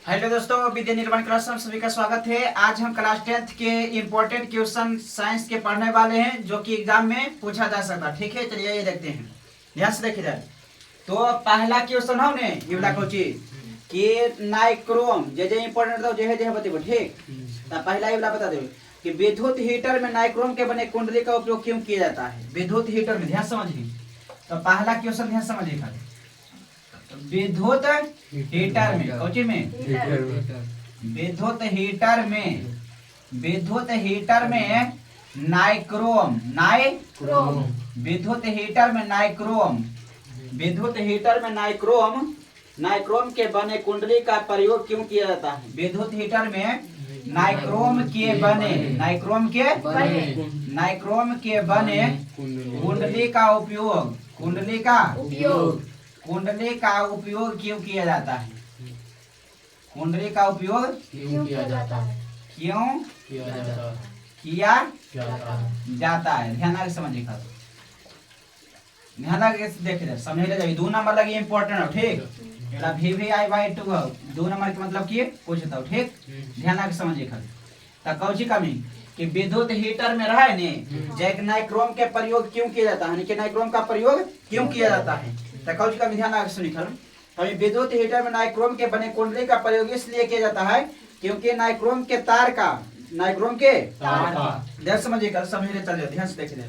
Hello दोस्तों, विद्या निर्माण class में सभी का स्वागत है। आज हम क्लास 10th के इम्पोर्टेंट क्वेश्चन साइंस के पढ़ने वाले हैं जो कि एग्जाम में पूछा जा सकता है। ठीक है, चलिए ये देखते हैं। ध्यान से देखिए जाए तो पहला क्वेश्चन हो ने ये वाला कोची कि नाइक्रोम जे जे इम्पोर्टेंट दो जे जे बतेबो। ठीक, तो पहला ये वाला बता दो कि विद्युत हीटर में नाइक्रोम के बने कुंडली का उपयोग क्यों किया जाता है। विद्युत हीटर में ध्यान समझिए, तो पहला क्वेश्चन ध्यान समझिए खाली। विद्युत हीटर में कोची में विद्युत हीटर में नाइक्रोम नाइक्रोम के बने कुंडली का प्रयोग क्यों किया जाता है। विद्युत हीटर में नाइक्रोम के बने कुंडली का उपयोग क्यों किया जाता है। कुंडली का उपयोग क्यों किया जाता है। ध्यान लगा समझिए, ध्यान लगा देखिए समझ ले जाइए। 2 नंबर लगी इंपॉर्टेंट हो। ठीक, एला VVI/2 हो 2 नंबर के मतलब कि पूछता हो। ठीक, ध्यान लगा समझिए खाली। त कौची कमी कि विद्युत हीटर में रहा है ने जैक नाइक्रोम के प्रयोग क्यों किया जाता है, यानी कि नाइक्रोम का प्रयोग क्यों किया जाता है। तो कौची कमी ध्यान लगा सुनी खाली। तो विद्युत हीटर में नाइक्रोम के बने कुंडली का प्रयोग इसलिए किया जाता है क्योंकि नाइक्रोम के तार का ध्यान समझिए कर समझने चल जाओ। ध्यान से देखिए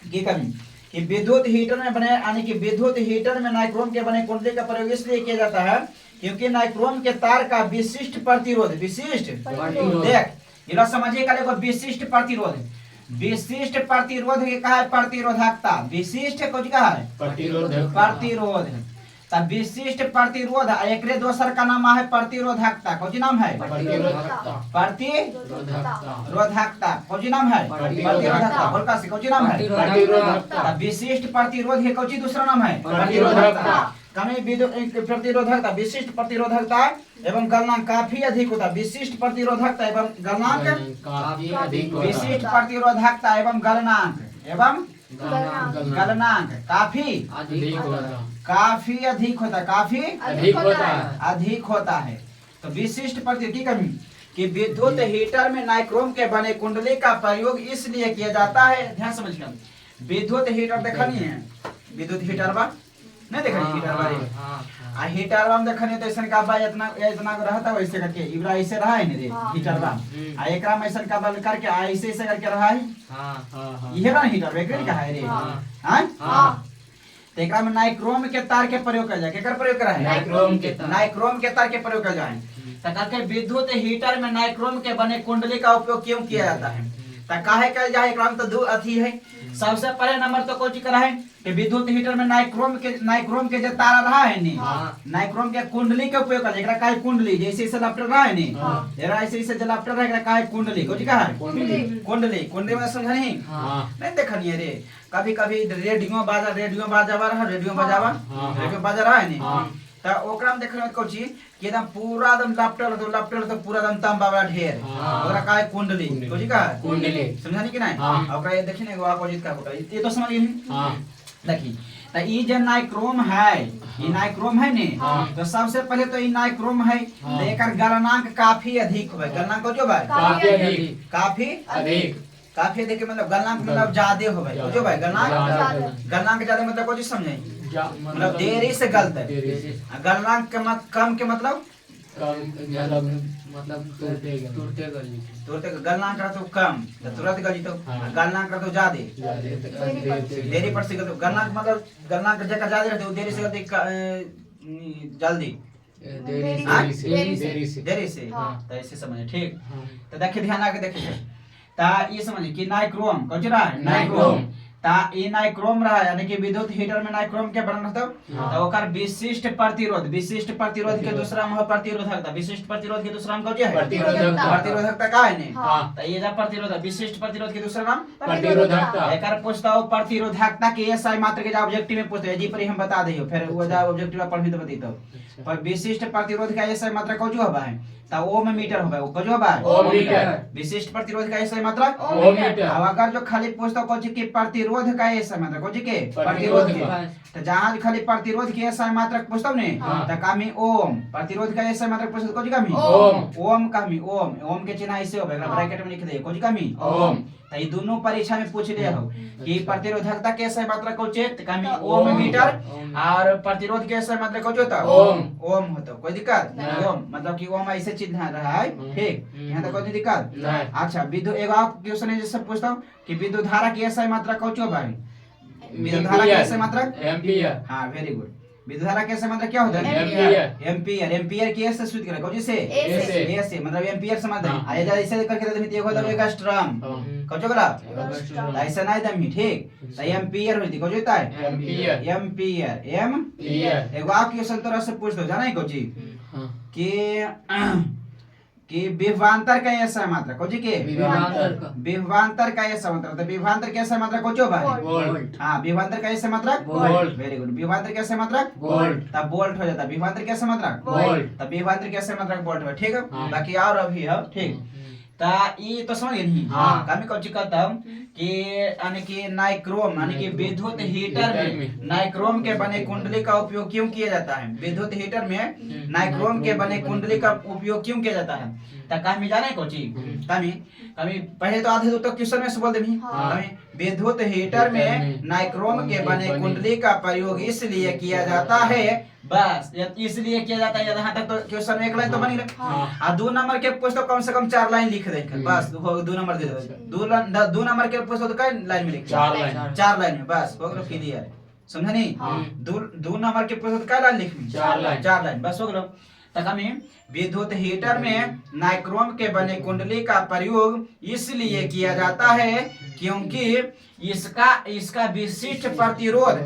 की कमी कि विद्युत हीटर में बने यानी कि विद्युत हीटर में नाइक्रोम के बने कुंडली का प्रयोग इसलिए किया जाता है क्योंकि नाइक्रोम के तार का विशिष्ट प्रतिरोध देख ये समझिए का देखो विशिष्ट प्रतिरोध के कहा है प्रतिरोधकता। विशिष्ट कुछ कहा है प्रतिरोध। तब विशिष्ट प्रतिरोध एकरे दोसर का नाम है प्रतिरोधकता। कौन नाम है प्रतिरोधकता। कौन नाम है प्रतिरोधकता। बोल का कौन नाम है प्रतिरोधकता। विशिष्ट प्रतिरोध है कौन दूसरा नाम है प्रतिरोधकता। कमी प्रतिरोधकता विशिष्ट प्रतिरोधकता एवं गलनांक काफी अधिक होता है। विशिष्ट प्रतिरोधकता एवं गलनांक विशिष्ट प्रतिरोधकता एवं गलनांक काफी अधिक होता है। तो विशिष्ट प्रतिरोध की कमी कि विद्युत हीटर में नाइक्रोम के बने कुंडली का प्रयोग इसलिए किया जाता है। ध्यान समझिए, विद्युत हीटर देखा नहीं है, विद्युत हीटर बा नहीं देखा हीटर बारे आ हीटर बा देखने तो ऐसा का बा इतना रहता वैसे करके इबरा ऐसे रहा है रे हीटर बा आ एकरा में ऐसा का बल करके ऐसे ऐसे करके रहा है। हां ये ना हीटर वेकर का है रे। हां तो एकरा में नाइक्रोम के तार के प्रयोग कर जाए। केकर प्रयोग करा है नाइक्रोम के तार के प्रयोग कर जाए। त करके विद्युत हीटर में नाइक्रोम के बने कुंडली का उपयोग क्यों किया जाता है। त काहे कर जाए एकरा में तो दो अथी है। सबसे पहले नंबर तो कोची करा है कि विद्युत हीटर में नाइक्रोम के जो तार रहा है नी नाइक्रोम के कुंडली के उपयोग कर एकरा काहे कुंडली जैसे ऐसे लपट रहा है नी जरा ऐसे ऐसे जो लपट रहा है एकरा काहे कुंडली कोची कहा है कुंडली में समझा नहीं देखनी है रे। कभी कभी रेडियो बाजा रहा है नी त ओकरा में देखले कोची कि एकदम पूरा एकदम लपटल तो पूरा एकदम तंबावा ढेर ओकरा काहे कुंडली कोची का कुंडली समझानी कि नहीं। ओकरा ये देखिन एगो अपोजिट का फोटो ये तो समझ गई। हां देखी त ई जे नाइक्रोम है ने तो सबसे पहले तो ई नाइक्रोम है तो एकर गलनांक काफी अधिक होबे। गलनांक जो भाई काफी अधिक मतलब गलनांक मतलब ज्यादा होबे जो भाई गलनांक ज्यादा मतलब कोची समझे मतलब देरी से गलत है। गलनांक के कम के मतलब तुरते गलनांक का तो कम तुरंत गली तो गलनांक का तो ज्यादा देरी पर से गलनांक मतलब गलनांक जगह ज्यादा रहते देरी से जल्दी देरी से तो ऐसे समझे। ठीक, तो देखिए ध्यान आके देखिए ता ये समझिए कि नाइक्रोम कौन रहा है नाइक्रोम ता ई नाइक्रोम रहा यानी कि विद्युत हीटर में नाइक्रोम के बनल रहता तो ओकर विशिष्ट प्रतिरोध के दूसरा में प्रतिरोधकता। विशिष्ट प्रतिरोध के दूसरा में कौन है प्रतिरोधकता का है ने त ये जा प्रतिरोध विशिष्ट प्रतिरोध के दूसरा नाम प्रतिरोधकता। एकर पूछता हो प्रतिरोधकता के एसआई मात्रा के जा ऑब्जेक्टिव में पूछते है जी पर हम बता देयो फिर वो जा ऑब्जेक्टिव पढ़ भी तो बतेतो पर विशिष्ट प्रतिरोध का एसआई मात्रा कौन जो होबा है ता ओम मीटर होगा वो कौन होगा ओम मीटर। विशिष्ट प्रतिरोध का ऐसा मात्रक ओम मीटर। अब अगर जो खाली पूछता कौन जी के प्रतिरोध का ऐसा मात्रक कौन जी के प्रतिरोध प्रतिरोध के तो जहां खाली प्रतिरोध के ऐसा मात्रक पूछता हूं ने तो कामी ओम प्रतिरोध का ऐसा मात्रक पूछता कौन जी कामी ओम कामी ओम के चिन्ह ऐसे होगा ब्रैकेट में लिख दे कौन जी कामी ओम। तो ये दोनों परीक्षा में पूछ ले हो कि प्रतिरोधकता कैसे मात्रक कौन चे तो कामी ओम मीटर और प्रतिरोध कैसे मात्रक कौन होता ओम होता कोई दिक्कत ओम मतलब कि ओम ऐसे चिन्ह रहा है ठीक यहाँ तक कोई दिक्कत नहीं। अच्छा विद्युत एक और क्वेश्चन है जैसे पूछता हूँ कि विद्युत धारा की ऐसा मात्रा कौन चो भाई विद्युत धारा की ऐसा मात्रा एम्पियर। हाँ वेरी गुड विद्युत धारा की ऐसा मात्रा क्या होता है एम्पियर। एम्पियर एम्पियर की ऐसे सूत्र करें कौन से ए से। ए से मतलब एम्पियर समझ हाँ। आए जा ऐसे करके तो मिलती है एक स्ट्रम कौन चो गला ऐसा नहीं दम ही ठीक तो एम्पियर होती कौन होता है एम्पियर। Ampere ampere. एक और क्वेश्चन तरह से पूछ दो जाना है कोची कि विभवांतर का ऐसा मात्रा कौन जी के विभवांतर का ऐसा मात्रा तो विभवांतर कैसा मात्रा कोचो भाई वोल्ट। हाँ विभवांतर का ऐसा मात्रा वोल्ट। वेरी गुड विभवांतर कैसा मात्रा वोल्ट। तब वोल्ट हो जाता विभवांतर कैसा मात्रा वोल्ट। तब विभवांतर कैसा मात्रा वोल्ट हो ठीक है हाँ। बाकी और अभी है ठीक ता ये तो समझ गए नहीं हाँ। कमी कौन कहता हूं कि यानी कि नाइक्रोम यानी कि विद्युत हीटर में नाइक्रोम के बने कुंडली का उपयोग क्यों किया जाता है विद्युत हीटर में नाइक्रोम के बने कुंडली का उपयोग क्यों किया जाता है ता कमी जाने कोची कमी कमी पहले तो आधे तो क्वेश्चन में से बोल देनी कमी विद्युत हीटर में नाइक्रोम के बने कुंडली का प्रयोग इसलिए किया जाता है बस इसलिए किया जाता है यहाँ तक तो क्वेश्चन में एक लाइन तो बनी रहे आ 2 नंबर के पूछ तो कम से कम 4 लाइन लिख दे बस 2 नंबर दे दो 2 नंबर के पूछ तो कई लाइन में लिख 4 लाइन। 4 लाइन में बस हो गया क्लियर समझा नहीं 2 नंबर के पूछ तो कई लाइन लिखनी 4 लाइन बस हो गया तक हमें विद्युत हीटर में नाइक्रोम के बने कुंडली का प्रयोग इसलिए किया जाता है क्योंकि इसका विशिष्ट प्रतिरोध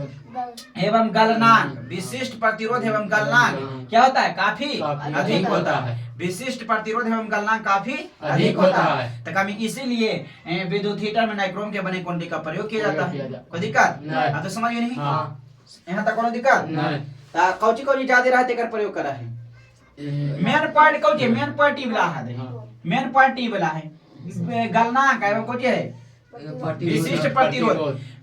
एवं गलनांक विशिष्ट प्रतिरोध एवं गलनांक क्या होता है काफी अधिक होता है विशिष्ट प्रतिरोध एवं गलनांक काफी अधिक होता है तो कमी इसीलिए विद्युत हीटर में नाइक्रोम के बने कुंडली का प्रयोग किया जाता है कोई दिक्कत नहीं। तो समझ गए नहीं यहाँ तक कोनो दिक्कत नहीं। कौची ज्यादा रहते कर प्रयोग करा है main point Cauchy main point ई वाला है मेन पॉइंट ई वाला है गलनांक एवं कौची है विशिष्ट प्रतिरोध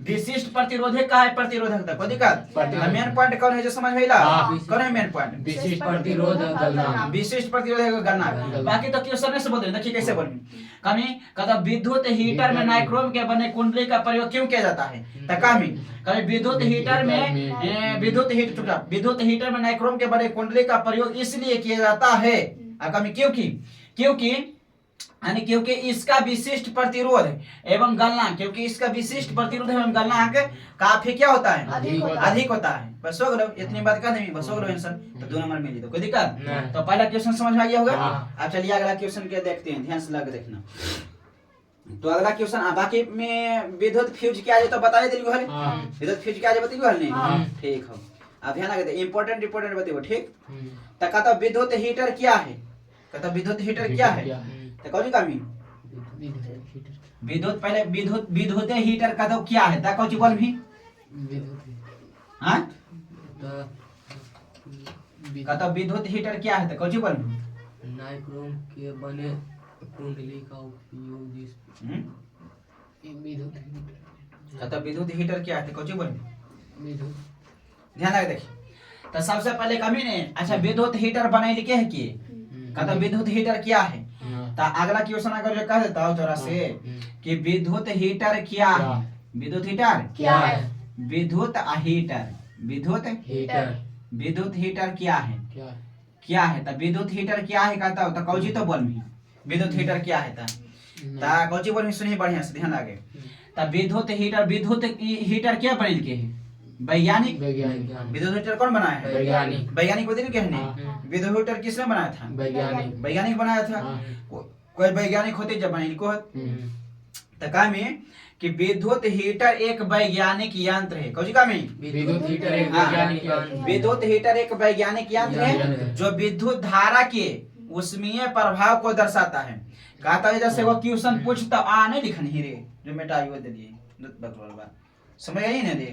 विशिष्ट प्रतिरोध है का है प्रतिरोधकता कोई दिक्कत मेन पॉइंट कौन है जो समझ में आइला कौन है मेन पॉइंट विशिष्ट प्रतिरोध गलनांक। विशिष्ट प्रतिरोध गलनांक बाकी तो क्वेश्चन में से बोल देखिए कैसे बोल कमी कहता विद्युत हीटर में नाइक्रोम के बने कुंडली का प्रयोग क्यों किया जाता है तो कमी कभी विद्युत हीटर में विद्युत हीटर में नाइक्रोम के बने कुंडली का प्रयोग इसलिए किया जाता है कमी क्योंकि क्योंकि इसका विशिष्ट प्रतिरोध एवं गलनांक क्योंकि इसका विशिष्ट प्रतिरोध एवं गलनांक काफी क्या होता है अधिक होता है बस हो गया इतनी बात कर देंगे बस हो गया आंसर तो 2 नंबर मिली तो कोई दिक्कत तो पहला क्वेश्चन समझ में आ गया होगा अब चलिए अगला क्वेश्चन क्या देखते हैं ध्यान से लगा देखना तो अगला क्वेश्चन बाकी में विद्युत फ्यूज क्या है तो बता दिलियो हल विद्युत फ्यूज क्या है बताइयो हल नहीं ठीक हो अब ध्यान लगा इंपॉर्टेंट बताइयो ठीक तो कहता विद्युत हीटर क्या है कहता विद्युत हीटर क्या है तो कौन कामी विद्युत पहले विद्युत हीटर का तो क्या है ता कौन बोल भी हां कहता विद्युत हीटर क्या है तो कौन बोल नाइक्रोम के बने कुंडली का उपयोग जिस विद्युत कहता विद्युत हीटर क्या है तो कौन बोल विद्युत ध्यान लगा देखिए तो सबसे पहले कमी ने अच्छा विद्युत हीटर बनाई लिखे है कि कहता विद्युत हीटर क्या है तो अगला क्वेश्चन अगर जो कह देता हूं थोड़ा से कि विद्युत हीटर क्या है विद्युत हीटर क्या है विद्युत हीटर विद्युत हीटर क्या है तो विद्युत हीटर क्या है कहता तो कौची तो बोल मी विद्युत हीटर क्या है ता कौची बोल मी सुनी बढ़िया से ध्यान लगे तो विद्युत हीटर क्या बनिल के है वैज्ञानिक विद्युत हीटर कौन बनाया है वैज्ञानिक बदल के है विद्युत हीटर किसने बनाया था वैज्ञानिक बनाया था कोई वैज्ञानिक होते जब बनिल को तो का में कि विद्युत हीटर एक वैज्ञानिक यंत्र है कौन का में विद्युत हीटर एक वैज्ञानिक यंत्र विद्युत हीटर एक वैज्ञानिक यंत्र है जो विद्युत धारा के उष्मीय प्रभाव को दर्शाता है कहता है जैसे वो क्वेश्चन पूछता आ नहीं लिखनी ही रे जो मेटाइयो दे दिए समझ आई ना दे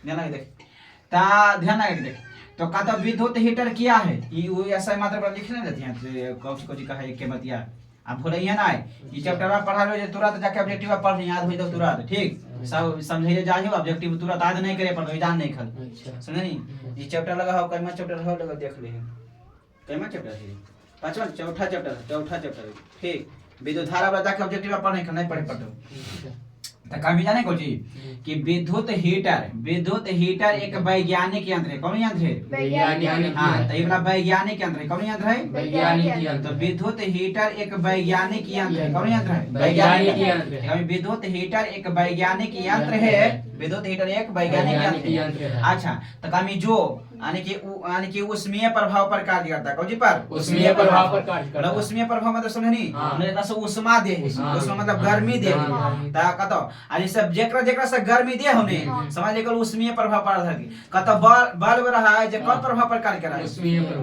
ध्यान लगे देख ता ध्यान लगे देख तो का तो विद्युत हीटर क्या है ये वो ऐसा मात्र पर लिखने देते हैं कौन सी कहा है के बतिया आप भूल ही ना ये चैप्टर में पढ़ा लो जे तुरंत जाके ऑब्जेक्टिव पढ़ याद हो तो तुरंत ठीक सब समझे जाइयो ऑब्जेक्टिव तुरंत याद नहीं करे पर जान नहीं खल अच्छा समझे नहीं ये चैप्टर लगा हो कैमा चैप्टर हो लगा देख ले कैमा चैप्टर है पांचवा चौथा चैप्टर ठीक विद्युत धारा वाला जाके ऑब्जेक्टिव पढ़ने का नहीं पढ़े पढ़ो तो कमी जाने को चीज कि विद्युत हीटर एक वैज्ञानिक यंत्र है कौन यंत्र है वैज्ञानिक हाँ तो ये वाला वैज्ञानिक यंत्र है कौन यंत्र है वैज्ञानिक तो यंत्र विद्युत हीटर एक वैज्ञानिक यंत्र है कौन यंत्र है वैज्ञानिक यंत्र है। विद्युत हीटर एक वैज्ञानिक यंत्र है विद्युत हीटर एक वैज्ञानिक यंत्र है अच्छा तो कमी जो यानी कि उष्मीय प्रभाव पर कार्य करता है कौन जी पर उष्मीय प्रभाव पर कार्य करता है। मतलब उष्मीय प्रभाव मतलब समझ नहीं हाँ। मतलब से उष्मा दे उष्मा मतलब गर्मी दे हाँ। ता कतो अनि सब जेकरा से गर्मी दे होने समझ लेकर उष्मीय प्रभाव पर आधार की कतो बल्ब रहा है जे कौन प्रभाव पर कार्य कर रहा है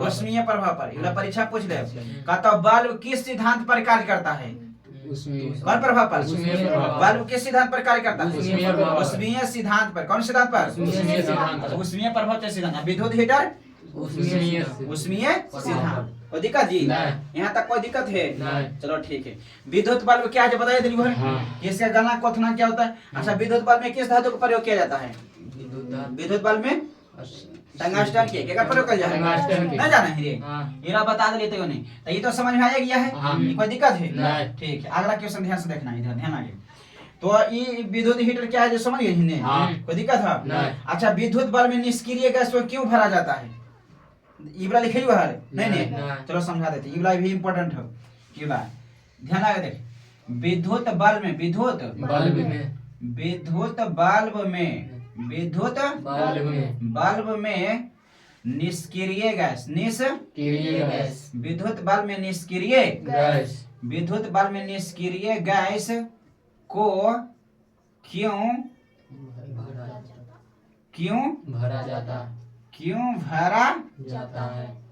उष्मीय प्रभाव पर इला परीक्षा पूछ ले कतो बल्ब किस सिद्धांत पर कार्य करता है कौन प्रभाव पर बल्ब किस सिद्धांत पर कार्य करता है उष्मीय सिद्धांत पर कौन सिद्धांत पर उष्मीय प्रभाव के सिद्धांत विद्युत हीटर उष्मीय सिद्धांत कोई दिक्कत जी यहाँ तक कोई दिक्कत है चलो ठीक है विद्युत बल्ब क्या है बताइए दिली भाई इसका गणना क्वथना क्या होता है अच्छा विद्युत बल्ब में किस धातु का प्रयोग किया जाता है विद्युत बल्ब में टंगस्टन के क्या प्रयोग किया जाता है नहीं जाना है ये ये बता दे लेते हो नहीं तो ये तो समझ में आ गया है कोई दिक्कत है ठीक है अगला क्वेश्चन ध्यान से देखना इधर ध्यान आगे तो ये विद्युत हीटर क्या है जो समझ गए हिन्ने कोई दिक्कत है अच्छा विद्युत बल्ब में निष्क्रिय गैस को क्यों भरा जाता है इबला लिखे हुआ है नहीं चलो समझा देते इबला भी इंपॉर्टेंट है इबला ध्यान आगे देख विद्युत बल्ब में निष्क्रिय गैस विद्युत बल्ब में निष्क्रिय गैस को क्यों भरा जाता है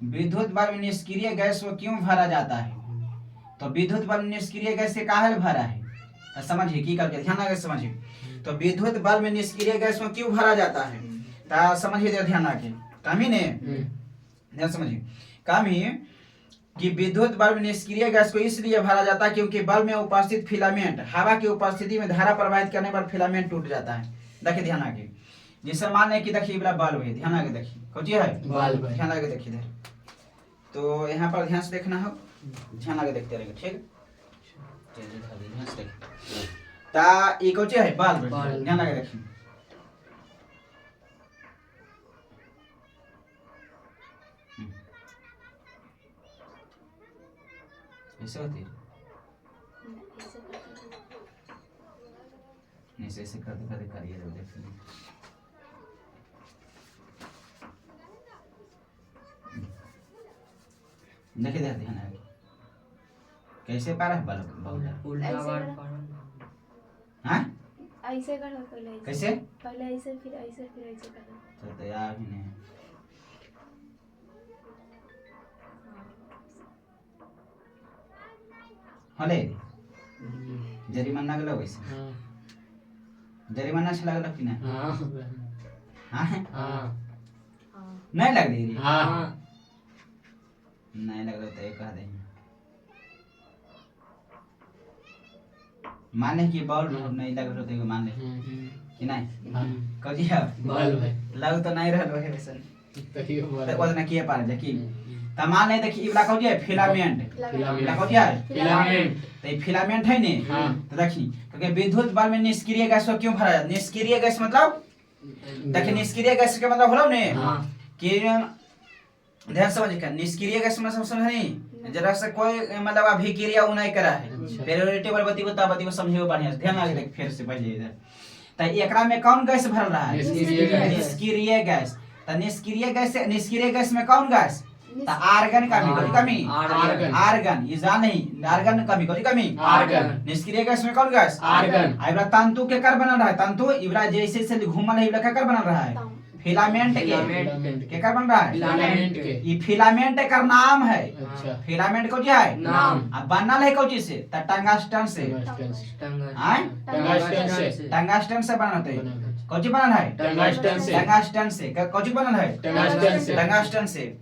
विद्युत बल्ब में निष्क्रिय गैस को क्यों भरा जाता है तो विद्युत बल्ब निष्क्रिय गैस से काहे भरा है तो समझिए की करके ध्यान आगे समझिए तो विद्युत बल्ब में निष्क्रिय गैस को क्यों भरा जाता है तो समझिए ध्यान आगे कामी ने ध्यान समझिए कामी कि विद्युत बल्ब में निष्क्रिय गैस को इसलिए भरा जाता है क्योंकि बल्ब में उपस्थित फिलामेंट हवा की उपस्थिति में धारा प्रवाहित करने पर फिलामेंट टूट जाता है देखिए ध्यान आगे जिससे मान है कि देखिए बड़ा बल्ब है ध्यान आगे देखिए कौन चीज है बल्ब ध्यान आगे देखिए इधर तो यहाँ पर ध्यान से देखना हो ध्यान आगे देखते रहेंगे ठीक ध्यान से देखिए ता ये कौन चीज है बल्ब ध्यान आगे देखिए ऐसे होती है ऐसे करते करिए जब देखिए देखिए ध्यान आगे कैसे पारा है बल्ब हाँ ऐसे करो पहले कैसे ऐसे फिर ऐसे करो तो यार ही नहीं हले जरिमाना गला वैसे जरिमाना से लगल कि ना हाँ नहीं लग रही नहीं लग रहा तो ये कह दे माने कि बॉल नहीं लग रहा तो मान ले कि नहीं कजी है लग तो नहीं रहा है वैसे तो कोई ना किए पार जकी त मान ले देखी इबला कौन है फिलामेंट इबला कौन है फिलामेंट तो ये फिलामेंट है ने तो देखी क्योंकि विद्युत बल्ब में निष्क्रिय गैस को क्यों भरा जाता है निष्क्रिय गैस मतलब देखिए निष्क्रिय गैस का मतलब होला ने कि ध्यान समझ के निष्क्रिय गैस मतलब समझ नहीं जरा से कोई मतलब अभिक्रिया उ नहीं करा है पेरियोडिक बत्ती को समझियो बढ़िया से ध्यान आगे देख फिर से पहले इधर त एकरा में कौन गैस भर रहा है निष्क्रिय गैस त निष्क्रिय गैस में कौन गैस त आर्गन कमी आर्गन ये जान नहीं आर्गन कमी आर्गन निष्क्रिय गैस में कौन गैस आर्गन इबरा तंतु के कर बना रहा है तंतु इबरा जैसे से घूमल है इबरा का कर बना रहा है फिलामेंट के कर बन रहा है फिलामेंट के ये फिलामेंट का नाम है अच्छा फिलामेंट को क्या है नाम अब बनल है कौन चीज से त टंगस्टन से टंगस्टन से बना होता है कौची बनल है टंगस्टन से टंगस्टन से कौची बनल है टंगस्टन से टंगस्टन से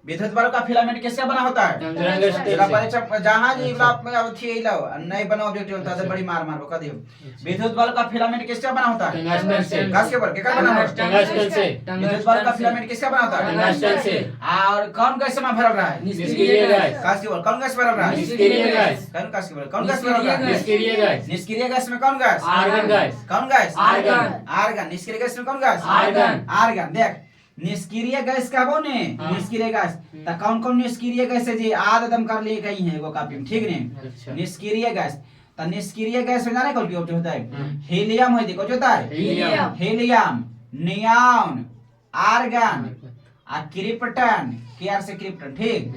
विद्युत बल्ब का फिलामेंट किसका बना होता है टंगस्टन जरा से परीक्षा जहां जी आप में अब थी लो नहीं बना ऑब्जेक्ट होता है बड़ी मार मार बका दियो विद्युत बल्ब का फिलामेंट किसका बना होता है टंगस्टन से गैस के बल्ब के बना होता है टंगस्टन से विद्युत बल्ब का फिलामेंट किसका बना होता है टंगस्टन से और कौन गैस में भरल रहा है निष्क्रिय गैस गैस के बल्ब कौन गैस भरल रहा है निष्क्रिय गैस कौन गैस के बल्ब कौन गैस भरल रहा है निष्क्रिय गैस निष्क्रिय गैस में कौन गैस आर्गन गैस कौन गैस आर्गन आर्गन निष्क्रिय गैस में कौन गैस आर्गन आर्गन देख निष्क्रिय गैस का बोने हाँ। निष्क्रिय गैस त कौन कौन निष्क्रिय गैस है जी आदम कर लिए कहीं है एगो कॉपी में ठीक अच्छा। ने निष्क्रिय गैस त निष्क्रिय गैस में जाने कौन की होता है हाँ। हीलियम है देखो होता है हीलियम हीलियम नियॉन आर्गन आ क्रिप्टन केआर से क्रिप्टन ठीक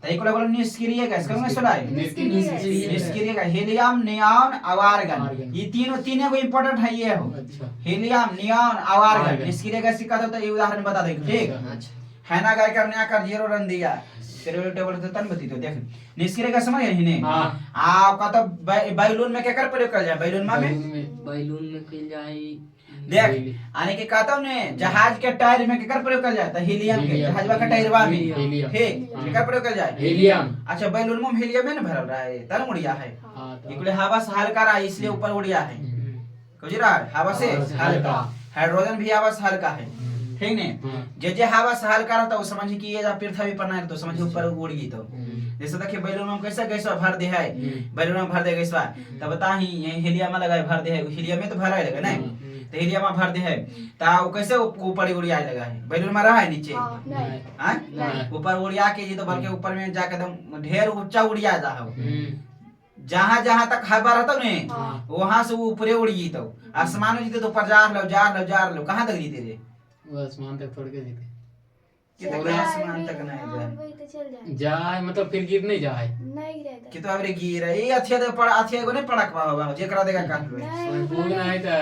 त इको लगल निष्क्रिय गैस कौन गैस होला है निष्क्रिय गैस हीलियम नियॉन और आर्गन आर्गन। ये तीनों को इंपॉर्टेंट है ये हो अच्छा हीलियम नियॉन और आर्गन आर्गन। निष्क्रिय गैस का तो ये उदाहरण बता दे ठीक अच्छा। है ना गाय करने आकर 0 रन दिया तेरे टेबल तो तन बती तो देख निष्क्रिय गैस समझ है ने हां आ का तो बैलून में क्या कर प्रयोग कर जाए बैलून में बैलून में कल जाए देख आने के कहता हूं ने जहाज के टायर में क्या कर प्रयोग कर जाए हीलियम के हीलियम। जहाज का टायरवा में हीलियम। ठीक क्या प्रयोग कर जाए हीलियम अच्छा बैलून में हीलियम में ना भरल रहा है तन उड़िया है हां इकले हवा से हल्का रहा है इसलिए ऊपर उड़िया है कुछ रहा है हवा से हवा से हल्का हल्का। हाइड्रोजन भी हवा से हल्का है ठीक ने हाँ। जे हवा से हल्का रहता वो समझ कि ये पृथ्वी पर ना तो समझ ऊपर उड़ गई तो जैसे देखिए बैलून में कैसा गैस भर दे है बैलून में भर दे गैस तब बता ही हीलियम में लगाए भर दे है हीलियम में तो भरा है लगा ना तो हीलियम में भर दे है ता वो कैसे ऊपर उड़िया लगा है बैलून में रहा है नीचे हां ऊपर उड़िया के जी तो बल्कि ऊपर में जाके एकदम ढेर ऊंचा उड़िया जा है जहां जहां तक हवा रहता ने वहां से वो ऊपरे उड़ गई तो आसमान में जीते तो ऊपर जा लो कहां तक जीते रे वो आसमान तक थोड़ के जीते कितना आसमान तक नहीं जाए वही तो चल जाए जाए मतलब फिर गिर नहीं जाए नहीं गिरा कि तो अबरे गिर ये अथिया दे पड़ अथिया को नहीं पड़क होगा जेकरा देगा काट लो नहीं भूल नहीं था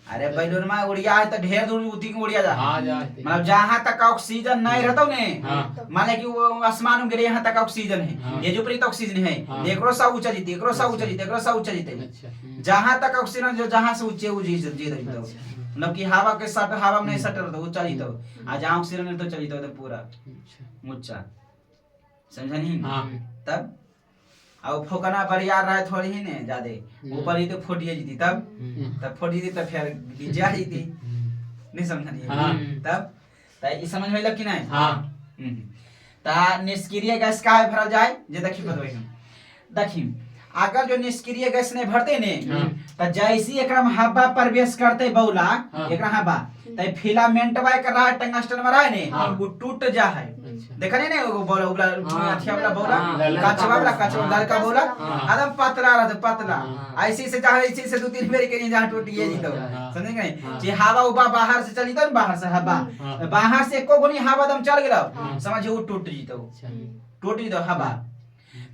अरे बैलून में उड़िया है तो ढेर दूर उठी के उड़िया जा हां जाए मतलब जहां तक ऑक्सीजन नहीं रहता ने हाँ। माने कि वो आसमान में गिरे यहाँ तक ऑक्सीजन है हाँ। ये जो पर ऑक्सीजन है हाँ। एकरो सा ऊंचा जीते एकरो सा ऊंचा जीते एकरो सा ऊंचा जीते अच्छा जहां तक ऑक्सीजन जो जहां से ऊंचे वो जीत जीते मतलब कि हवा के साथ हवा में नहीं सट रहता ऊंचा जीतो आ जहां ऑक्सीजन है तो चली तो पूरा अच्छा ऊंचा समझा नहीं हां तब अब फोकना बरियार रहे थोड़ी ही ने ज्यादा ऊपर ही तो फूटिए जीती तब फूट जीती तब फिर नीचे आ जीती नहीं समझा नहीं हाँ। तब त ई समझ में लग कि नहीं हां ता निष्क्रिय गैस का है भरल जाए जे देखी बतबै हम देखी अगर जो निष्क्रिय गैस ने भरते ने हाँ। त जैसी एकरा में हवा प्रवेश करते बौला हाँ। एकरा हवा त फिलामेंट बाय कर रहा है टंगस्टन में रहा ने हाँ। वो टूट जा है अच्छा देखने नहीं वो बोला उगला हाँ। अथिया वाला बोला हाँ। काचवा वाला काचवा लड़का बोला हाँ। एकदम पतला रहा था पतला हाँ। ऐसे से जहां ऐसे से 2-3 बार के जहां टूट गई जी तो हाँ। समझ गए हाँ। जे हवा उबा बाहर से चली तो बाहर से हवा हाँ। बाहर से एको गोनी हवा दम चल गेलो हाँ। समझ वो टूट जी तो अच्छा टूट जी तो हवा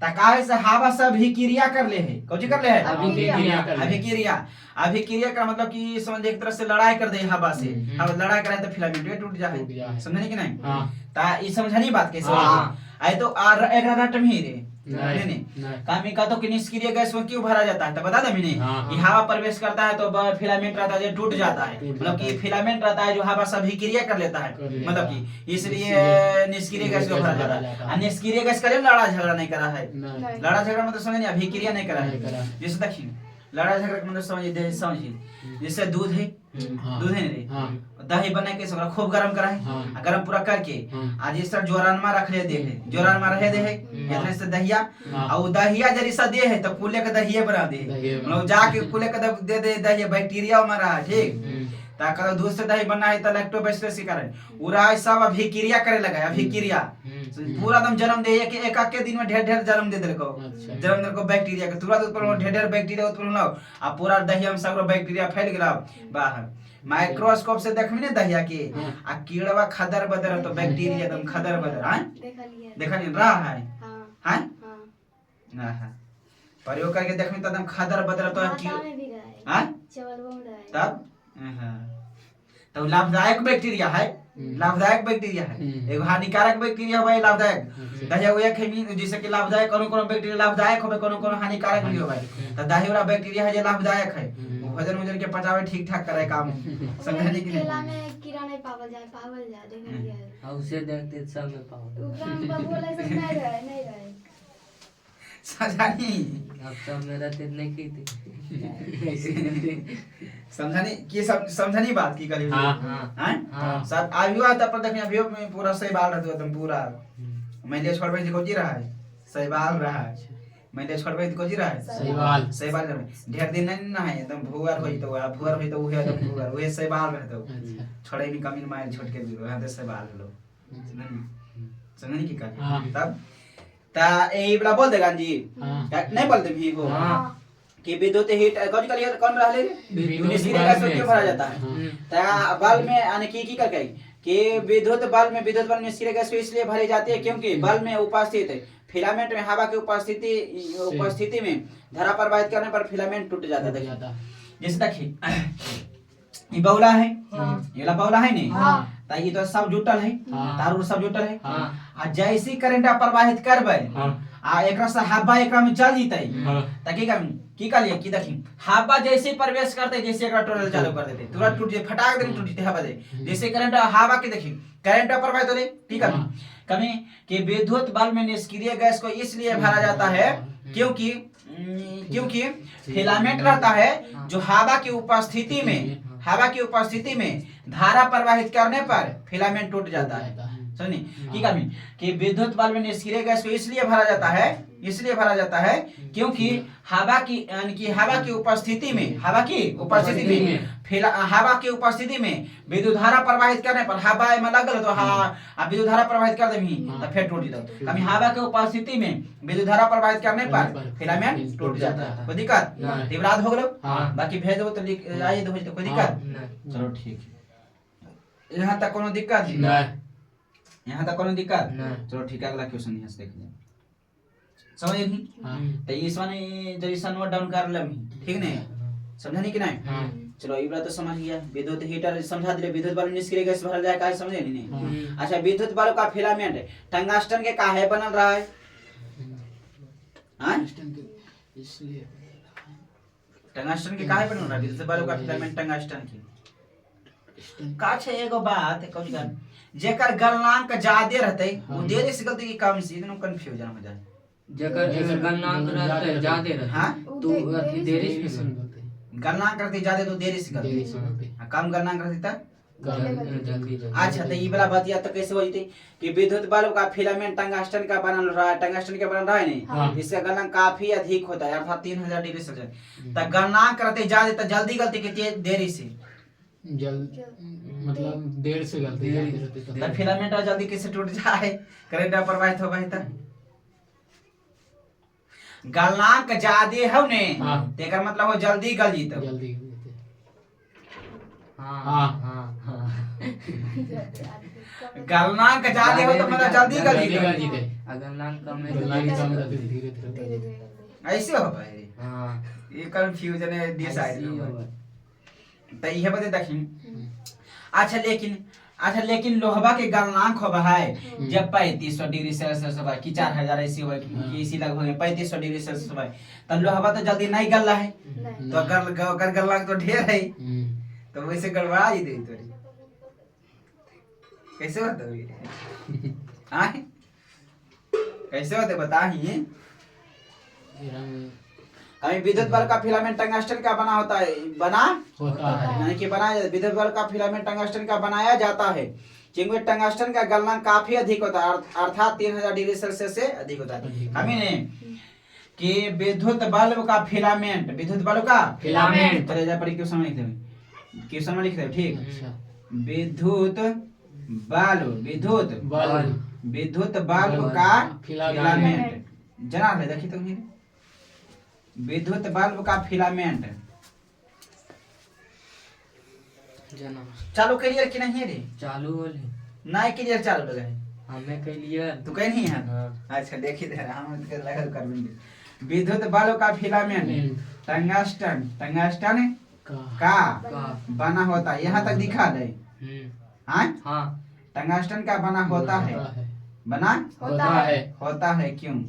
ता काहे से हवा से अभिक्रिया कर ले है कौन कर ले है अभिक्रिया कर ले। अभिक्रिया अभिक्रिया का मतलब कि समझ एक तरह से लड़ाई कर दे हवा से हवा लड़ाई करे तो फिलामेंट टूट टूट जाए जाए। समझने कि नहीं हां ता ई समझनी बात कैसे हाँ। आई तो एक रट में ही रे नहीं नहीं कामी का तो कि निष्क्रिय गैस में क्यों भरा जाता है तो बता दे मैंने हाँ, कि हाँ। हवा प्रवेश करता है तो फिलामेंट रहता है जो टूट जाता है टूट मतलब जाता कि है। फिलामेंट रहता है जो हवा से अभिक्रिया कर लेता है कर लेता मतलब है। कि इसलिए निष्क्रिय गैस को भरा जाता है और निष्क्रिय गैस का लड़ा झगड़ा नहीं करा है नहीं लड़ा झगड़ा मतलब समझ नहीं अभिक्रिया नहीं करा नहीं करा। है जैसे देखिए लड़ा झगड़ा का मतलब समझिए जैसे दूध है हाँ। दूध है रे हां दही बना के ओकरा खूब गरम करा है हाँ। आ गरम पूरा करके हाँ। आज इस तरह जोरान में रख ले दे है जोरान में रहे दे है इतने से दहिया हाँ। और दहिया जरी सा दे है तो कुले के दहिया बना दे दहिया बना मतलब जाके कुले के दे दे दहिया बैक्टीरिया में रहा ठीक ताकि दूध से दही बना है तो लैक्टोबैसिलस के कारण उरा सब अभिक्रिया करे लगा है अभिक्रिया पूरा एकदम जन्म दे एक एक के दिन में ढेर ढेर जन्म दे देलको अच्छा। जन्म देलको बैक्टीरिया के तुरंत उत्पन्न ढेर ढेर बैक्टीरिया उत्पन्न हो आ पूरा दहिया में सब बैक्टीरिया फैल गेला बाहर माइक्रोस्कोप से देखबी ने दहिया के आ कीड़वा खदर बदर तो बैक्टीरिया एकदम खदर बदर हैं देखा लिया देखा नहीं रहा है हाँ हैं हाँ ना है प्रयोग करके देखबी तो एकदम खदर बदर तो आटा में भी रहा है हैं चावल में रहा है तब तो लाभदायक बैक्टीरिया है लाभदायक बैक्टीरिया है एगो हानिकारक बैक्टीरिया होबे लाभदायक दहिया हुए खेमी जैसे कि लाभदायक कोनो कोनो बैक्टीरिया लाभदायक होबे कोनो कोनो हानिकारक भी होबे तो दही वाला बैक्टीरिया है जे लाभदायक है भोजन वोजन के पचावे ठीक ठाक करे काम समझाने की केला नहीं में कीड़ा नहीं पावल जाए देखा गया है। उसे देखते सब में पाओ ऊपर में बबुआ लाइसेंस नहीं रहे समझानी अब सब में रहते नहीं की थी समझानी की समझानी बात की करी हाँ, हैं हाँ। सब आयु आता पर देखिए अभी में पूरा सही बाल रहते एकदम पूरा मैले छोड़बे जी को जी रहा है सही बाल रहा है मैले छोड़बे जी को जी रहा है सहीवाल सही बाल ढेर दिन नहीं ना है एकदम भुअर होई तो उहे एकदम भुअर उहे सही बाल रहतो अच्छा छोड़े भी कमी मार छोड़ के भी वहां से बाल लो समझनी की कर हाँ। तब ता ए बला बोल देगा जी हाँ। नहीं बोलते भी वो हाँ। कि विद्युत हीट कौन करिए कौन रहले विद्युत का बल्ब में क्यों भरा जाता है हाँ। ता बल्ब में यानी की करके कि विद्युत बल्ब में निष्क्रिय गैस को इसलिए भरी जाती है क्योंकि बल्ब में उपस्थित फिलामेंट में हवा की उपस्थिति में धारा प्रवाहित करने पर फिलामेंट टूट जाता है देखिए जैसे देखिए ये बौला है ये वाला बौला है नहीं ता ये तो सब जुटल है हाँ। तार सब जुटल है हाँ। आ जैसी करंट प्रवाहित करबे हाँ। आ एकरा से हवा एकरा में चल जीते हाँ। ता की करिए की देखी हवा जैसे प्रवेश करते जैसे एकरा टनल चालू कर देते तुरंत टूट जे फटाक देने टूट जेते हवा दे जैसे करंट हवा के देखी करंट प्रवाहित हो रे ठीक है हाँ। कभी कि विद्युत बल्ब में निष्क्रिय गैस को इसलिए भरा जाता है क्योंकि फिलामेंट रहता है जो हवा की उपस्थिति में धारा प्रवाहित करने पर फिलामेंट टूट जाता है समझनी की कमी कि विद्युत बल्ब में निष्क्रिय गैस को इसलिए भरा जाता है क्योंकि हवा की उपस्थिति में विद्युत धारा प्रवाहित करने पर हवा में लगल तो विद्युत धारा प्रवाहित कर देबी तो फिर टूट जाता कभी हवा के उपस्थिति में विद्युत धारा प्रवाहित करने पर फिलामेंट टूट जाता है कोई दिक्कत तिबरात हो गेलो बाकी भेज देबो तो लिख आइए दो कोई दिक्कत चलो ठीक है यहाँ तक कोनो दिक्कत नहीं यहाँ तक कोनो दिक्कत नहीं। चलो ठीक है अगला क्वेश्चन यहाँ से देख लें समझ नहीं तो इस वाले जैसा नोट डाउन कर ले ठीक नहीं समझा नहीं कि नहीं चलो ये बात तो समझ गया विद्युत हीटर समझा दिले विद्युत बल्ब निष्क्रिय गैस भरल जाए काहे समझे नहीं अच्छा विद्युत बल्ब का फिलामेंट टंगस्टन के काहे बनल रहा है हां इसलिए टंगस्टन के काहे बनल रहा है विद्युत बल्ब का फिलामेंट टंगस्टन के का छे एगो बात कौन कर जेकर गलनांक ज्यादा रहते वो देरी से गलती की कम से इतना कंफ्यूजन हो जाए जकर गलनांक रहते ज्यादा रहते हां तो अति देरी से इसमें बोलते गलनांक रहते ज्यादा तो देरी से देरी गलती से बोलते कम गलनांक रहती त जल्दी अच्छा तो ये वाला बात या तो कैसे होती कि विद्युत बल्ब का फिलामेंट टंगस्टन का बनल रहा है टंगस्टन के बनल रहा है नहीं इसका गलनांक काफी अधिक होता है अर्थात 3000 डिग्री सेल्सियस तो गलनांक रहते ज्यादा तो जल्दी गलती के देरी से मतलब देर से गलती रहती तो फिलामेंट जल्दी कैसे टूट जाए करंट प्रवाहित हो गई त गलनांक ज्यादा है ने हाँ। तेकर मतलब हो जल्दी गल जीत जल्दी हाँ हाँ गलनांक ज्यादा हो तो मतलब जल्दी गल जीत जीते गलनांक कम में गलनांक कम रहती धीरे धीरे ऐसे हो पाए हाँ ये कंफ्यूजन है दिस साइड तो ये बते देखी अच्छा लेकिन लोहबा के गलनांक होबा है जब 3500 डिग्री सेल्सियस होबा कि 4000 ऐसी होबा कि इसी लगभग 3500 डिग्री सेल्सियस होबा तब लोहबा तो जल्दी नहीं गल रहा है तो अगर गलनांक तो ढेर है तो वैसे गड़बड़ा ही दे तोरी कैसे होता है हां कैसे होते बता ही अभी विद्युत बल्ब का फिलामेंट टंगस्टन का बना होता है होता है यानी कि बनाया विद्युत बल्ब का फिलामेंट टंगस्टन का बनाया जाता है क्योंकि टंगस्टन का गलनांक काफी अधिक होता है अर्थात 3000 डिग्री सेल्सियस से अधिक होता है हमें ने कि विद्युत बल्ब का फिलामेंट चले जा पढ़ी क्वेश्चन में लिख दे ठीक अच्छा विद्युत बल्ब का फिलामेंट जना है देखी तो नहीं विद्युत बल्ब का फिलामेंट चालू क्लियर कि नहीं रे चालू होले नहीं क्लियर चालू लगा है हमें कहिए तू कहीं नहीं है अच्छा देखी दे हम तो लगा कर देंगे विद्युत बल्ब का फिलामेंट टंगस्टन का बना होता है यहाँ तक दिखा दे हाँ टंगस्टन का बना होता है बना होता है क्यों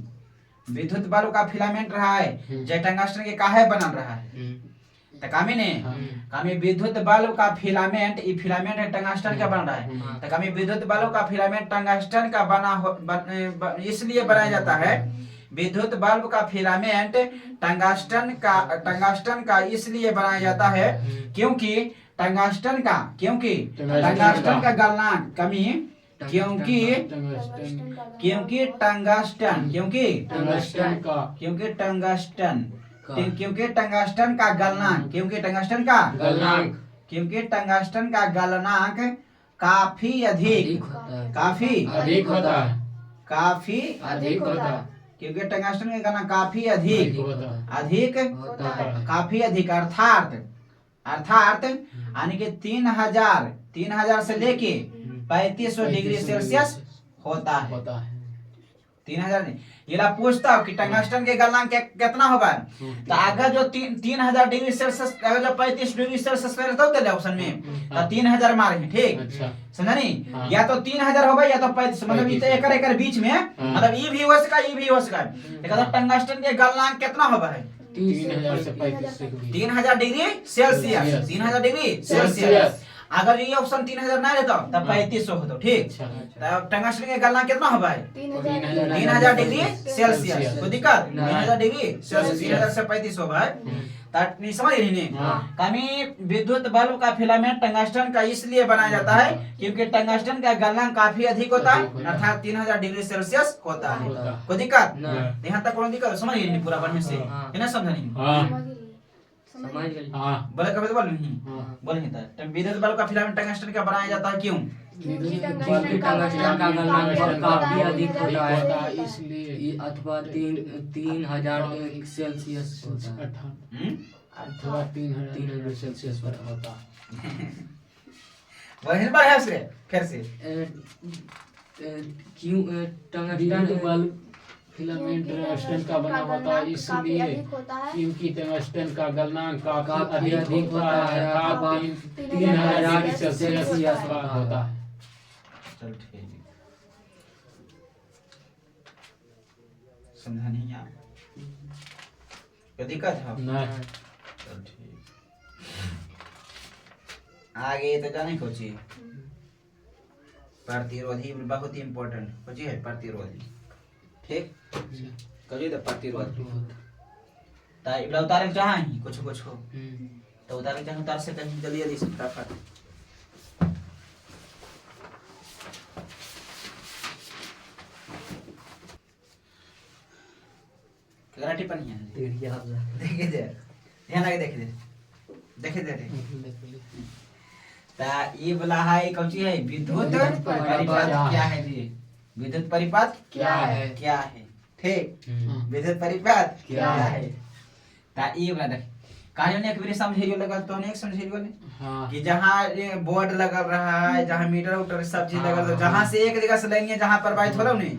विद्युत बल्ब का फिलामेंट रहा है जो टंगस्टन के काहे बनल रहा है तो कामी ने कामी विद्युत बल्ब का फिलामेंट, ये फिलामेंट है टंगस्टन का बन रहा है। तो कामी विद्युत बल्ब का फिलामेंट टंगस्टन का इसलिए बनाया जाता है, विद्युत बल्ब का फिलामेंट टंगस्टन का इसलिए बनाया जाता है क्योंकि टंगस्टन का गलनांक कमी क्योंकि टंगस्टन का गलनांक काफी अधिक होता है। क्योंकि टंगस्टन का गलनांक काफी अधिक अर्थात यानी कि 3000 से लेके 3500 डिग्री सेल्सियस होता है। 3000 नहीं, ये ला पूछता हूँ कि टंगस्टन के गलनांक कितना होगा। तो अगर जो 3000 डिग्री सेल्सियस, अगर जो 35 डिग्री सेल्सियस रहता है ऑप्शन में, तो 3000 मारे हैं, ठीक समझा नहीं। या तो 3000 होगा या तो 35, मतलब एक बीच में, मतलब ये भी हो सका, ये भी हो सका। मतलब टंगस्टन के गलनांक कितना होगा है 3000 से 35 3000 डिग्री सेल्सियस, 3000 डिग्री सेल्सियस। अगर ये ऑप्शन 3000 ना रहता तब 3500 होता, ठीक। तब टंगस्टन के गलनांक कितना होगा 3000 डिग्री सेल्सियस। कोई दिक्कत 3000 डिग्री सेल्सियस, 3000 से 3500 होगा। नहीं समझ रही नहीं। कमी विद्युत बल्ब का फिलामेंट टंगस्टन का इसलिए बनाया जाता है क्योंकि टंगस्टन का गलनांक काफी अधिक होता है, अर्थात 3000 डिग्री सेल्सियस होता है। कोई दिक्कत यहाँ तक कोई दिक्कत समझ रही नहीं पूरा बढ़िया से, है ना समझा नहीं। बोले कभी तो बोल नहीं बोल नहीं था। विद्युत बल्ब का फिलामेंट टंगस्टन का बनाया जाता है क्यों? क्योंकि टंगस्टन का गलनांक काफी अधिक होता है, इसलिए अथवा 3000 सेल्सियस होता है, अथवा 3000 सेल्सियस पर होता है। वही बढ़िया से फिर से क्यों विद्युत बल्ब फिलामेंट टंगस्टन का बना होता है, इसलिए क्योंकि टंगस्टन का गलनांक काफी अधिक होता है, अर्थात 3000 डिग्री सेल्सियस पर होता है। चल ठीक, समझा नहीं आप? कोई दिक्कत है? नहीं। चल ठीक, आगे तो जाने को चाहिए। प्रतिरोधी बहुत ही इम्पोर्टेंट कुछ है, प्रतिरोधी, ठीक। कभी तो प्रतिरोधी ताई बला उतारे चाहे कुछ हो तो उतारे चाहे, उतार से कहीं जल्दी से फटाफट। कराटी पानी है देखे दे, ध्यान लगे देखे दे ता ये वाला है कौन सी है? विद्युत परिपथ क्या है जी? विद्युत परिपथ क्या है ठीक। विद्युत परिपथ क्या है ता ये वाला देख कहानी ने एक बार समझियो लगा तो ने एक समझियो ने कि जहां बोर्ड लगा रहा है, जहां मीटर उटर सब चीज लगा, जहां से एक जगह से लेंगे जहां पर बात हो रहा है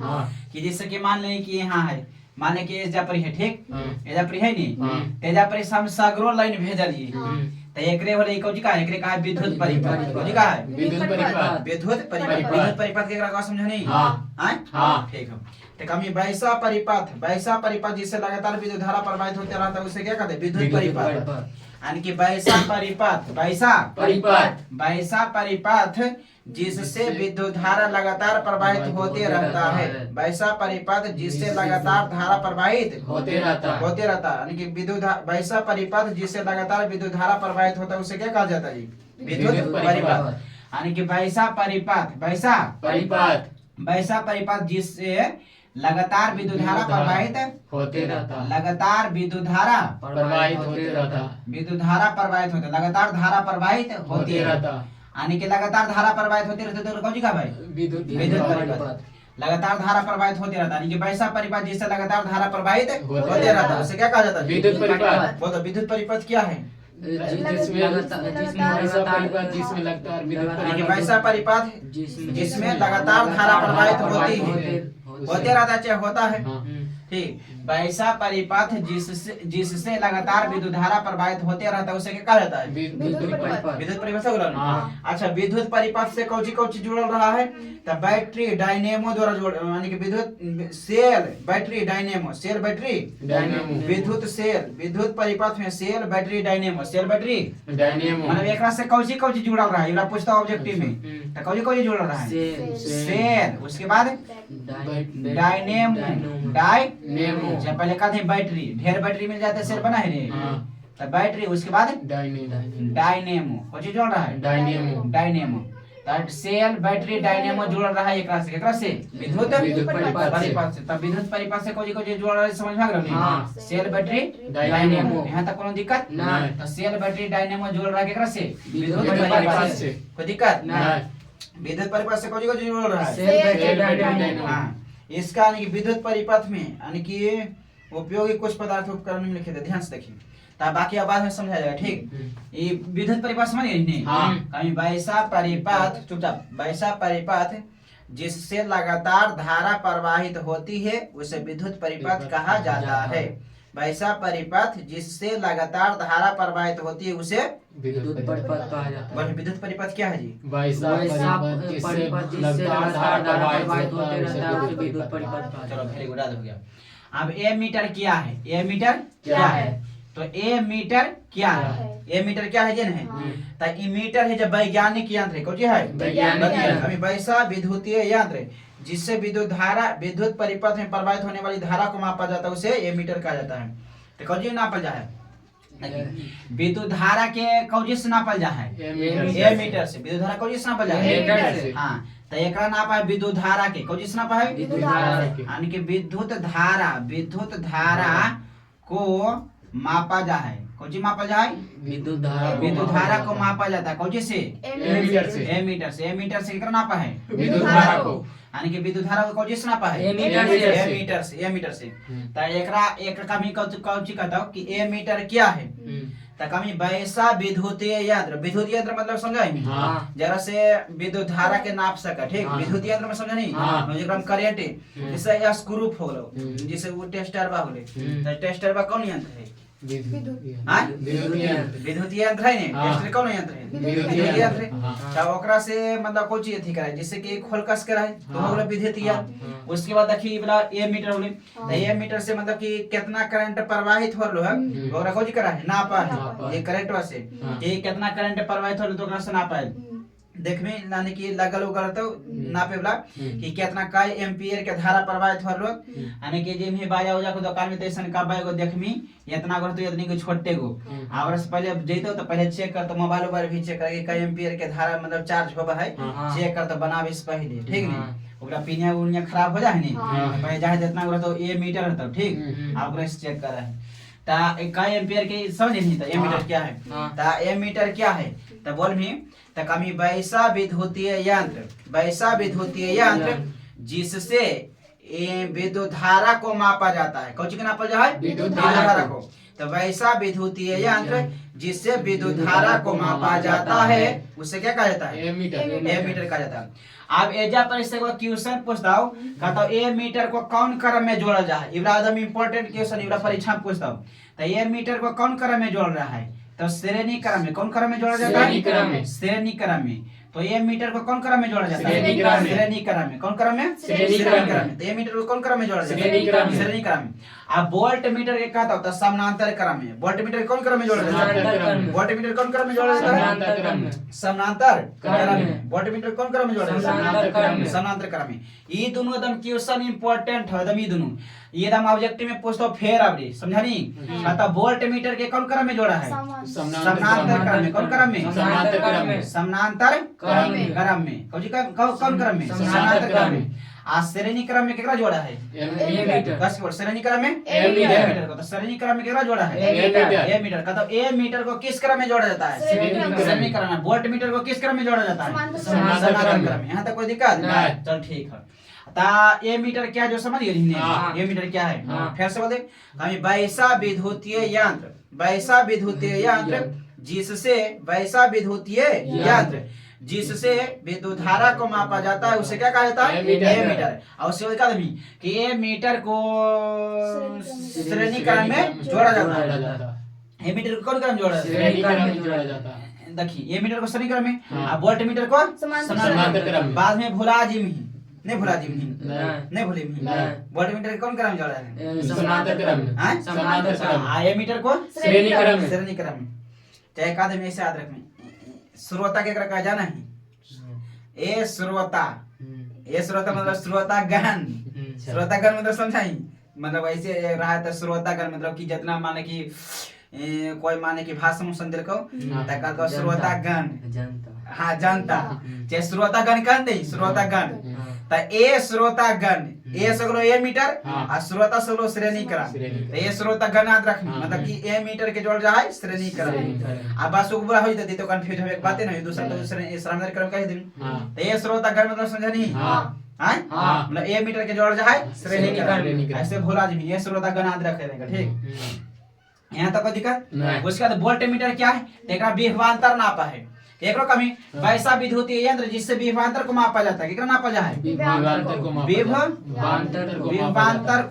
कि जैसे कि मान लें कि यहाँ है, मान लें कि एजा पर है, ठीक एजा पर है नहीं, तेजा पर हम सगरो लाइन भेजलिए तो एकरे होले कौन का एकरे का विद्युत परिपथ, कौन का है विद्युत परिपथ केकरा का समझ नहीं? हां ठीक है। तो कमी वैसा परिपथ जिससे लगातार विद्युत धारा प्रवाहित होते रहता है उसे क्या कहते हैं? विद्युत परिपथ। यानी कि वैसा परिपथ जिससे विद्युत धारा लगातार प्रवाहित होते रहता है, वैसा परिपथ जिससे लगातार धारा प्रवाहित होते रहता है, यानी कि वैसा परिपथ जिससे लगातार विद्युत धारा प्रवाहित होता है उसे क्या कहा जाता है? विद्युत परिपथ। यानी कि वैसा परिपथ जिससे लगातार विद्युत धारा प्रवाहित होते रहता, लगातार विद्युत धारा प्रवाहित होते रहता, विद्युत धारा प्रवाहित होता, लगातार धारा प्रवाहित होती रहता, यानी कि लगातार धारा प्रवाहित होती रहती तो कौन जी का भाई? विद्युत परिपथ। लगातार धारा प्रवाहित होते रहता, यानी कि वैसा परिपथ जिससे लगातार धारा प्रवाहित होते रहता उसे क्या कहा जाता है? विद्युत परिपथ। वो तो विद्युत परिपथ क्या है? जिसमें लगातार विद्युत वैसा परिपथ जिसमें लगातार धारा प्रवाहित होती है, होते रहता चाहे होता है, ठीक, वैसा परिपथ जिससे लगातार विद्युत धारा प्रवाहित होते रहता है उसे क्या कहा जाता है? विद्युत परिपथ हो रहा है। अच्छा, विद्युत परिपथ से कौची जुड़ल रहा है? तो बैटरी डायनेमो द्वारा जोड़, यानी कि विद्युत cell battery dynamo, cell battery विद्युत सेल, विद्युत परिपथ में cell battery dynamo, cell battery dynamo मतलब एकरा से कौची जुड़ल रहा है? इला पूछता ऑब्जेक्टिव में तो कौची जुड़ल रहा है? सेल, उसके बाद डायनेमो, डायनेमो जब पहले कहते हैं बैटरी, ढेर बैटरी मिल जाता है सेल बना है रे, तो बैटरी, उसके बाद डायनेमो कौची जुड़ रहा है? डायनेमो तब सेल बैटरी डायनेमो जुड़ रहा है एकरा से विद्युत परिपथ से। तब विद्युत परिपथ से कोई जुड़ रहा है, समझ में आ गया? सेल बैटरी डायनेमो, यहाँ तक कोनो दिक्कत? तो सेल बैटरी डायनेमो जुड़ रहा है एकरा से विद्युत परिपथ से, कोई दिक्कत? विद्युत परिपथ से कोई जुड़ रहा है सेल बैटरी डायनेमो। हाँ, इसका यानी कि विद्युत परिपथ में यानी कि उपयोगी कुछ पदार्थ उपकरण में लिखे थे, ध्यान से देखिए तब बाकी बाद में समझा जाएगा। ठीक, ये विद्युत परिपथ समझ गए नहीं? कहीं वैसा परिपथ, चुपचाप, वैसा परिपथ जिससे लगातार धारा प्रवाहित होती है उसे विद्युत परिपथ कहा जाता है। वैसा परिपथ जिससे लगातार धारा प्रवाहित होती है उसे विद्युत परिपथ कहा जाता है। विद्युत परिपथ क्या है जी? वैसा परिपथ जिससे लगातार धारा प्रवाहित होते रहता है उसे विद्युत परिपथ कहा चलो जाता है। वेरी गुड, हो गया। अब ए मीटर क्या है? ए मीटर क्या है? तो ए मीटर क्या है? ए मीटर क्या है जन है? तो ई मीटर है जब वैज्ञानिक यंत्र है, कौन है? वैज्ञानिक यंत्र। अभी वैसा विद्युतीय यंत्र जिससे विद्युत धारा, विद्युत परिपथ में प्रवाहित होने वाली धारा को मापा जाता है उसे ए मीटर कहा जाता है। तो कौन नापा जा है? विद्युत धारा के कौन से नापल जा है? ए मीटर से। विद्युत धारा कौन से नापल जा है? हाँ, तो एक नापा है विद्युत धारा के, कौन से नापा है? विद्युत धारा यानी कि विद्युत धारा को मापा जा है, कौन मापा जा है? विद्युत धारा को मापा जाता है कौन से? ए मीटर से। ए मीटर से। ए मीटर से कितना नापा है? विद्युत धारा को, यानी कि विद्युत धारा को कौन से नापा है? ए मीटर से। ए मीटर से। ए मीटर से। तो एक का भी कौची कहता हूँ कि ए मीटर क्या है? तो कमी वैसा विद्युतीय यंत्र, विद्युतीय यंत्र मतलब समझा है? हाँ। जरा से विद्युत धारा के नाप सका। ठीक, विद्युतीय यंत्र में समझा नहीं? जेकरा में करंट जैसे स्क्रू होलो, जैसे वो टेस्टरबा होले, तो टेस्टरबा कौन यंत्र है? हाँ? विद्युतीय यंत्र है ने? टेस्टर कौन यंत्र है? विद्युतीय यंत्र है। तब ओकरा से मतलब कोई चीज कराए जिससे कि खोल कस कराए तो हो गया विद्युतीय। उसके बाद देखिए वाला ए मीटर होले, तो ए मीटर से मतलब कि कितना करंट प्रवाहित हो रहा है ओकरा कोई कराए नापा है। ये करंट से ये कितना करंट प्रवाहित हो रहा है तो ओकरा से नापा है। देखमे यानी कि लगल उगल तो नापे वाला कि कितना काय एम्पियर के धारा प्रवाहित हो रहा है। यानी कि जे में बाजा उजा को दुकान में तैसन का बाय को देखमी इतना कर तो इतनी को छोटे को और से पहले जइतो तो पहले चेक कर तो मोबाइल पर भी चेक कर कि काय एम्पियर के धारा मतलब चार्ज होबा है, चेक कर तो बनावे से पहले। ठीक नहीं, ओकरा पिनिया उनिया खराब हो जाए नहीं, पहले चाहे जितना कर तो ए मीटर रहता। ठीक, आप ओकरा से चेक कर है ता काय एम्पियर के समझ नहीं। तो ए मीटर क्या है? ता ए मीटर क्या है? तो बोल भी तो कमी वैसा विद्युतीय यंत्र जिससे विद्युत धारा को मापा जाता है। कौन सी नापा जाता है? विद्युत धारा को। तो वैसा विद्युतीय यंत्र जिससे विद्युत धारा को मापा जाता है उसे क्या कहा जाता है? ए मीटर कहा जाता है। अब एजा पर इससे कोई क्वेश्चन पूछता हूँ कहता ए मीटर को कौन क्रम में जोड़ा जा है? इबरा एकदम इंपॉर्टेंट क्वेश्चन, इबरा परीक्षा में पूछता हूँ। तो ए मीटर को कौन क्रम में जोड़ रहा है? तो श्रेणी क्रम में। कौन क्रम में जोड़ा जाता है? श्रेणी क्रम में। तो ए मीटर को कौन क्रम में जोड़ा जाता है? श्रेणी क्रम में। कौन क्रम में? श्रेणी क्रम में। तो ए मीटर को कौन क्रम में जोड़ा जाता है? श्रेणी क्रम में। अब वोल्ट मीटर के कहता होता है समानांतर क्रम में। वोल्ट मीटर कौन क्रम में जोड़ा जाता है? वोल्ट मीटर कौन क्रम में जोड़ा जाता है? समानांतर क्रम में। वोल्ट मीटर कौन क्रम में जोड़ा जाता है? समानांतर क्रम में। ये दोनों एकदम क्वेश्चन इंपॉर्टेंट है एकदम। ये दोनों ये एकदम ऑब्जेक्टिव में पूछता फेर अबरी समझा नहीं? कहता वोल्ट मीटर के कौन क्रम में जोड़ा है? समानांतर क्रम में। कौन क्रम में? समानांतर क्रम में। कौन क्रम में? समानांतर क्रम में। आ श्रेणी क्रम में केकरा जोड़ा है? दस वर्ड श्रेणी क्रम में ए मीटर को। तो श्रेणी क्रम में केकरा जोड़ा है? ए मीटर का। तो ए मीटर को किस क्रम में जोड़ा जाता है? श्रेणी क्रम में। वोल्ट मीटर को किस क्रम में जोड़ा जाता है? समानांतर क्रम में। यहाँ तक कोई दिक्कत नहीं? चल ठीक है। ता ए मीटर क्या जो समझ गए? ए मीटर क्या है फिर से बोले कहीं वैसा विद्युतीय यंत्र जिससे वैसा विद्युतीय यंत्र जिससे विद्युत धारा को मापा जाता है उसे क्या कहा जाता है? एमीटर। और उससे कहा कि एमीटर को श्रेणीकरण में जोड़ा जाता है। एमीटर को कौन क्रम में जोड़ा जाता है? देखिए एमीटर को श्रेणीकरण में, और वोल्ट मीटर को समांतर क्रम में। बाद में भुला जी में नहीं भूले वोल्ट मीटर कौन क्रम में जोड़ा है? समांतर क्रम में। समांतर क्रम। एमीटर को श्रेणी क्रम में। चाहे का में ऐसे याद रखना, श्रोता के क्या जाना है? ए श्रोता मतलब श्रोतागण। श्रोतागण मतलब समझाई, मतलब ऐसे रहा था श्रोतागण मतलब कि जितना माने कि कोई माने कि भाषण सुन को तक श्रोतागण, हाँ जनता, चाहे श्रोतागण कह दे श्रोतागण, तो ए श्रोतागण, ए सगलो ए मीटर और श्रोता सगलो श्रेणीकरण। तो ए श्रोतागण याद रखनी, मतलब कि ए मीटर के जोड़ जाए श्रेणीकरण। अब बात को बुरा हो जाती तो कंफ्यूज होवे बात है ना, दूसरा तो श्रेणीकरण कह दे। तो ए श्रोतागण मतलब समझनी, हां मतलब ए मीटर के जोड़ जाए श्रेणीकरण। ऐसे भोला जी ये श्रोतागण याद रख देगा, ठीक। यहाँ तक कोई दिक्कत? उसके बाद वोल्ट मीटर क्या है? एकरा विभवांतर नापा है। एकरो कमी वैसा विद्युतीय यंत्र जिससे विभवांतर को मापा जाता है। केकरा नापा जाए? विभवांतर को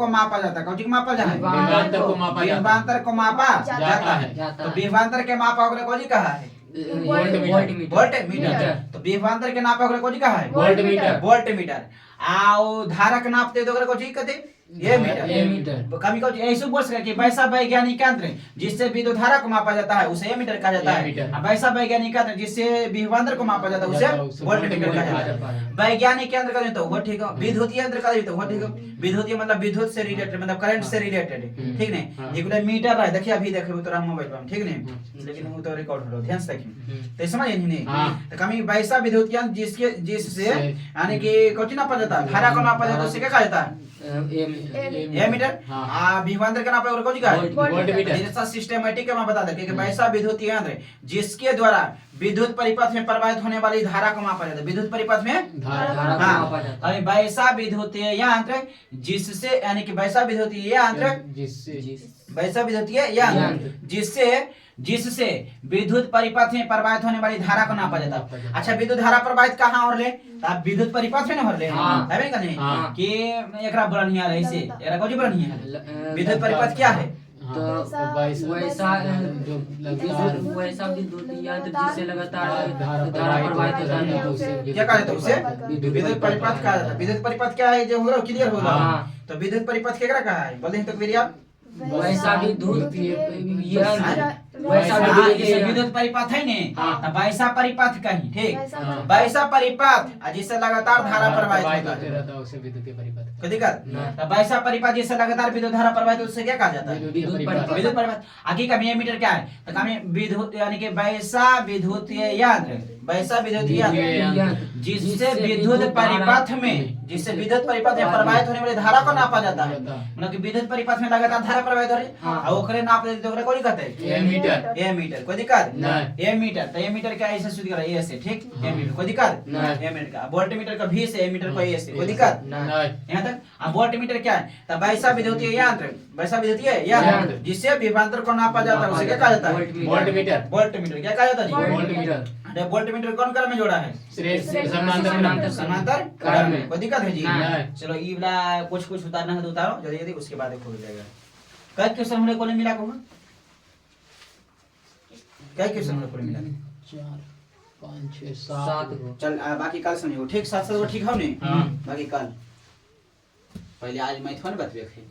मापा जाता है। कौन चीज मापा जाए? विभवांतर को मापा जाता है। तो विभवांतर के मापा को कौन कहा है? Volt meter. तो विभवांतर के नापा को कौन कहा है? Volt meter. आओ धारा के नापते तो कौन चीज कहते? ये मीटर। कभी कभी ऐसे बोल सकते कि वैसा वैज्ञानिक यंत्र जिससे विद्युत धारा को मापा जाता है उसे एमीटर कहा जाता है। वैसा वैज्ञानिक यंत्र जिससे विभवांतर को मापा जाता है उसे वोल्ट मीटर कहा जाता है। वैज्ञानिक यंत्र का तो वो ठीक है, विद्युतीय यंत्र का तो वो ठीक है। विद्युतीय मतलब विद्युत से रिलेटेड, मतलब करंट से रिलेटेड, ठीक नहीं। एक मीटर है, देखिए अभी देखो तो मोबाइल पर, ठीक नहीं, लेकिन वो तो रिकॉर्ड हो रहा है, ध्यान से देखिए तो समझ नहीं। तो कमी वैसा विद्युत यंत्र जिससे यानी कि कुछ नापा जाता है, धारा को नापा जाता है उसे क्या कहा जाता है? एमीटर। विभवांतर का नापा कौन का है? Volt meter. जैसा सिस्टमैटिक मैं बता दें कि वैसा विद्युतीय यंत्र जिसके द्वारा विद्युत परिपथ में प्रवाहित होने वाली धारा को मापा जाता है। विद्युत परिपथ में धारा को मापा जाता है। वैसा विद्युतीय यंत्र जिससे यानी कि वैसा विद्युतीय यंत्र जिससे विद्युत परिपथ में प्रवाहित होने वाली धारा को नापा जाता है। अच्छा विद्युत धारा प्रवाहित कहाँ और ले? आप विद्युत परिपथ में ना भर ले है का नहीं कि एकरा बढ़िया रहे से एकरा कोई बढ़िया है। विद्युत परिपथ क्या है? तो वैसा विद्युत यंत्र जिससे लगातार धारा प्रवाहित होता है क्या कहा जाता है? उसे विद्युत परिपथ कहा जाता है। विद्युत परिपथ क्या है जो हो रहा है क्लियर हो रहा है? तो विद्युत परिपथ केकरा कहा है? बोले तो फिर आप वैसा विद्युत विद्युत परिपथ है ने, वैसा परिपथ कहीं, ठीक। वैसा परिपथ जिससे लगातार धारा प्रवाहित होता है उसे विद्युतीय परिपथ। कोई दिक्कत? वैसा परिपथ जिससे लगातार विद्युत धारा प्रवाहित उससे क्या कहा जाता है? विद्युत परिपथ। आगे का मीटर क्या है? तो कमी विद्युत यानी कि वैसा विद्युतीय यंत्र, वैसा विद्युतीय यंत्र जिससे विद्युत परिपथ में प्रवाहित होने वाली धारा को नापा जाता है। मतलब कि विद्युत परिपथ में लगातार धारा प्रवाहित हो रही है और ओकरे नाप देते तो ओकरे कोई कहते हैं एमीटर। कोई दिक्कत? एमीटर। तो एमीटर क्या ऐसे शुद्ध करा ए से, ठीक। एमीटर कोई दिक्कत? एमीटर का वोल्ट मीटर का भी से, एमीटर को ए से, कोई दिक्कत? यहां तक। अब वोल्ट मीटर क्या है? तो वैसा विद्युतीय यंत्र जिससे विभवांतर को नापा जाता है उसे क्या कहा जाता है? Volt meter. वोल्ट मीटर क्या कहा जाता है? Volt meter. वोल्ट मीटर कौन क्रम में जोड़ा है? समांतर क्रम में। कोई दिक्कत है जी? चलो ये वाला कुछ उतारना है तो उतारो जल्दी जल्दी, उसके बाद हो जाएगा। कई क्वेश्चन हमने को मिला को? कई क्वेश्चन हमने को मिला? 4 5 6 7। चल बाकी कल समझो, ठीक। 7 ठीक हो नहीं? बाकी कल पहले आज मैथ वन बतवे थे।